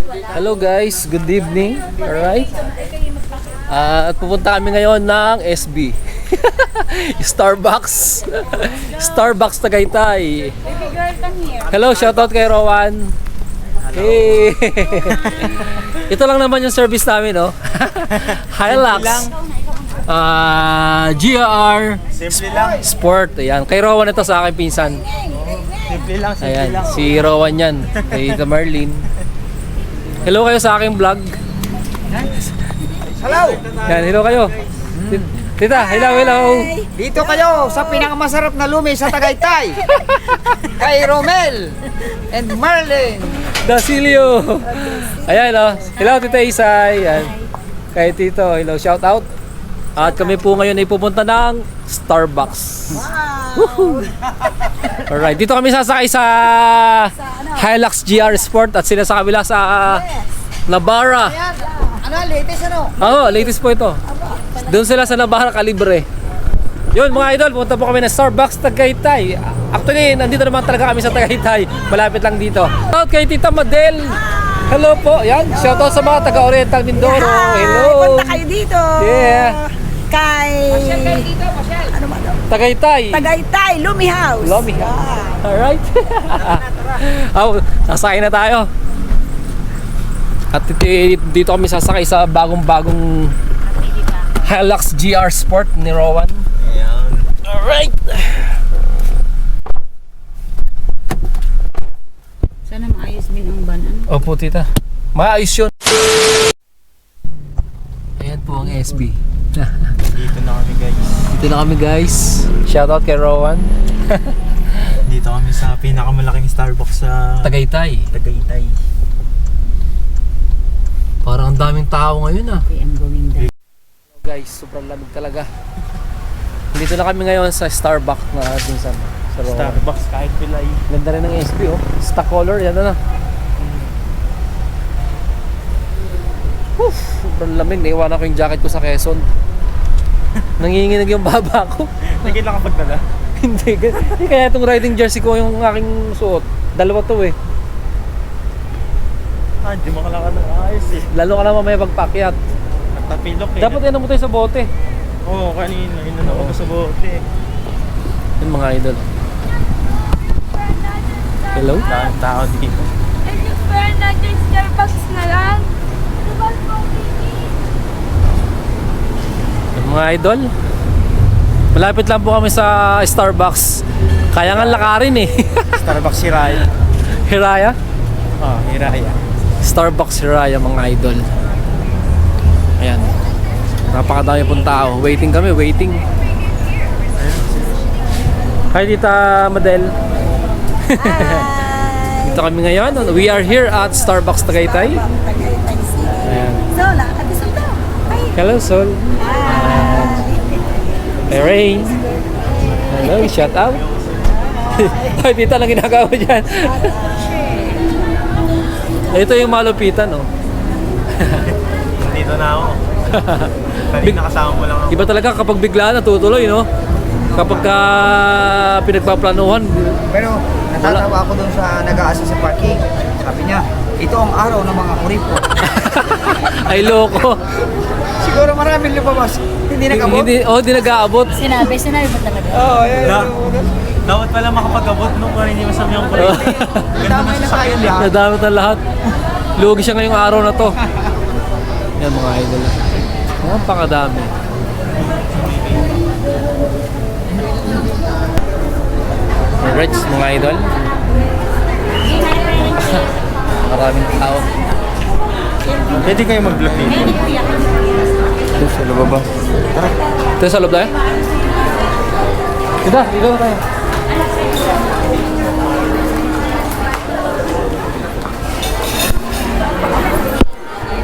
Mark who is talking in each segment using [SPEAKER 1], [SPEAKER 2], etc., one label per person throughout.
[SPEAKER 1] Hello guys, good evening. Alright. At pupunta kami ngayon ng SB. Starbucks. Starbucks Tagaytay. Hello, shoutout kay Rowan. Hey. Ito lang naman yung service namin, no? Hilux. GR
[SPEAKER 2] Simple lang.
[SPEAKER 1] Sport. Ayan. Kay Rowan ito, sa akin pinsan.
[SPEAKER 2] Simple lang, simple
[SPEAKER 1] Ayan,
[SPEAKER 2] lang.
[SPEAKER 1] si Rowan yan. Kay Tita Marlene. Hello kayo sa aking vlog.
[SPEAKER 2] Hello!
[SPEAKER 1] Yan, hello kayo. Tita, hello, hello.
[SPEAKER 2] Dito kayo sa pinakamasarap na lumi sa Tagaytay. Kay Romel and Marlene.
[SPEAKER 1] Dasilio. Ayan, oh. Hello, Tita Isay. Ayan. Kay Tito, hello, shout out. At kami po ngayon ay pupunta ng Starbucks. Woohoo! Alright, dito kami sasakay sa Hilux GR Sport at sila sa kabila sa Navara.
[SPEAKER 2] Ano, latest ano?
[SPEAKER 1] Oo, latest po ito. Doon sila sa Navara Calibre. Yun mga idol, punta po kami ng Starbucks Tagaytay. Actually, nandito naman talaga kami sa Tagaytay. Malapit lang dito. Shoutout kay Tita Madel. Hello po. Yan, shoutout sa mga taga-Oriental Mindoro. Hello.
[SPEAKER 3] Punta kayo dito.
[SPEAKER 1] Yeah.
[SPEAKER 3] Kay... Ano ba daw?
[SPEAKER 1] Tagaytay.
[SPEAKER 3] Tagaytay, Lumi House.
[SPEAKER 1] Lumi House. Alright. Sasakay na tayo. At dito kami sasakay sa bagong-bagong Hilux GR Sport ni Rowan.
[SPEAKER 2] Ayan.
[SPEAKER 1] Alright.
[SPEAKER 3] Sana maayos din ang ban. Ano?
[SPEAKER 1] Opo, tita. Maayos yun. Ayan po ang SB.
[SPEAKER 2] Dito na kami guys.
[SPEAKER 1] Dito na kami guys. Shoutout kay Rowan.
[SPEAKER 2] Dito kami sa pinakamalaking Starbucks sa
[SPEAKER 1] Tagaytay.
[SPEAKER 2] Tagaytay.
[SPEAKER 1] Parang ang daming tao ngayon ah.
[SPEAKER 3] Okay, I'm going there.
[SPEAKER 1] Guys, sobrang lamig talaga. Dito na kami ngayon sa Starbucks na dinsan. Sa Rowan.
[SPEAKER 2] Starbucks kahit pilay.
[SPEAKER 1] Ganda rin ng SB oh. Stock color, yan na. Sobrang lamig. Naiwanan ko yung jacket ko sa Quezon. Nanginginig yung baba ko.
[SPEAKER 2] Nagkit lang kapag dala.
[SPEAKER 1] Hindi kaya itong riding jersey ko yung aking suot. Dalawa to eh.
[SPEAKER 2] Hindi mo kalakad ng ayos eh.
[SPEAKER 1] Lalo ka na mamaya pagpakyat.
[SPEAKER 2] Nagtapilok eh.
[SPEAKER 1] Dapat yan mo tayo sa bote.
[SPEAKER 2] Oo, kanina. Inano ko sa bote.
[SPEAKER 1] Yung mga idol. Hello?
[SPEAKER 2] Daming tao dito.
[SPEAKER 4] Pero natin Starbucks na lang.
[SPEAKER 1] Yung mga idol. Malapit lang po kami sa Starbucks. Kaya nga lakarin eh.
[SPEAKER 2] Starbucks Hiraya.
[SPEAKER 1] Hiraya?
[SPEAKER 2] Oh, Hiraya.
[SPEAKER 1] Starbucks Hiraya mga idol. Ayan. Napakadami pong tao. Waiting kami, waiting. Hi Tita Madel. Dito kami ngayon. We are here at Starbucks Tagaytay.
[SPEAKER 3] Tagaytay City.
[SPEAKER 1] Ayan.
[SPEAKER 3] Sola, ati Sola. Hi.
[SPEAKER 1] Hello Sol. Hey Rain. Hello, shout out. Ay, tita lang ginagawa dyan. Ito yung malupitan, oh.
[SPEAKER 2] Dito na ako. Kanina kasama mo lang ako.
[SPEAKER 1] Iba talaga kapag biglaan natutuloy, no? Kapag pinagpaplanuhan.
[SPEAKER 5] Pero natatawa ako dun sa nag-aasa sa parking. Sabi niya, ito ang araw ng mga kuripo.
[SPEAKER 1] Ay, loko.
[SPEAKER 5] Siguro maraming lumabas. Hindi nag-abot.
[SPEAKER 1] Hindi nag-aabot.
[SPEAKER 3] Sinabi ba talaga?
[SPEAKER 5] Oo, yan.
[SPEAKER 2] Dapat pala makapag-abot nung kung hindi masama yung kulay. Ganda
[SPEAKER 5] Damay
[SPEAKER 2] ng
[SPEAKER 5] na tayo
[SPEAKER 2] sasakyan eh.
[SPEAKER 5] lahat.
[SPEAKER 1] Nadamit na lahat. Lugi siya ngayong araw na to. Yan mga idol. Napakadami. Alright, mga idol. Maraming tao.
[SPEAKER 2] Pwede kayo mag-vlog dito. Ito sa loob ba? Tara.
[SPEAKER 1] Ito sa loob tayo? Dito na tayo.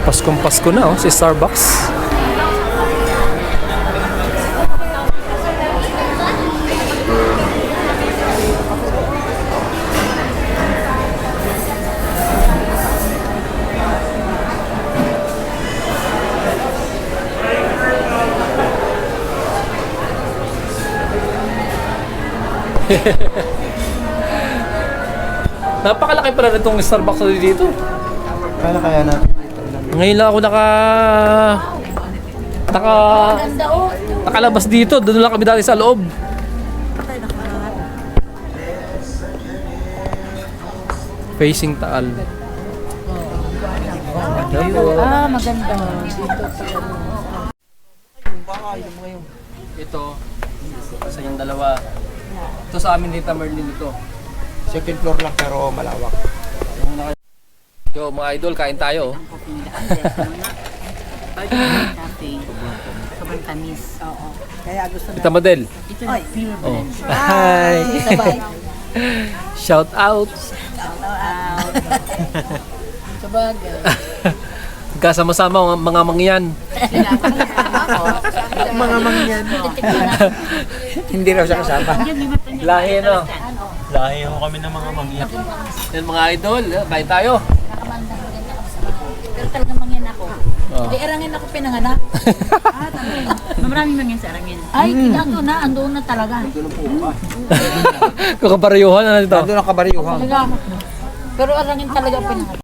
[SPEAKER 1] Paskong Pasko na oh, si Starbucks. Napakalaki pala nitong Starbucks na dito.
[SPEAKER 6] Kaya kaya natin.
[SPEAKER 1] Ngayon lang ako
[SPEAKER 3] Ganda oh.
[SPEAKER 1] nakalabas dito. Doon lang kami dati sa loob. Facing Taal.
[SPEAKER 3] Ah, maganda.
[SPEAKER 1] Ito sa yung dalawa. Ito sa amin dito, Merlin ito.
[SPEAKER 6] Second floor lang pero malawak.
[SPEAKER 1] Yo, mga idol, kain tayo.
[SPEAKER 3] Cafe. Sobrang tamis. Oo. Kaya gusto na.
[SPEAKER 1] Ito model.
[SPEAKER 3] Ito na pure
[SPEAKER 1] Oh.
[SPEAKER 3] blend.
[SPEAKER 1] Hi.
[SPEAKER 3] Sabay.
[SPEAKER 1] Shout out.
[SPEAKER 3] Sabagay.
[SPEAKER 1] Kasama-sama ang mga mangyan.
[SPEAKER 6] Mga mangyan.
[SPEAKER 2] Hindi raw siya kasama.
[SPEAKER 1] Lahi no.
[SPEAKER 6] Lahi ho kami ng mga mangyan.
[SPEAKER 1] Yan mga idol, kain tayo.
[SPEAKER 3] Nakamandang maganda ako sa mga. Pero talagang mangyan ako.
[SPEAKER 1] Oh.
[SPEAKER 3] Di arangin ako pinanganak. Maraming mangyan sa arangin. Ay, ando na. Ando na talaga.
[SPEAKER 1] Kakaparayuhan na dito.
[SPEAKER 2] Nandun ang kabaryuhan.
[SPEAKER 3] Talaga. Pero arangin talaga pinanganak.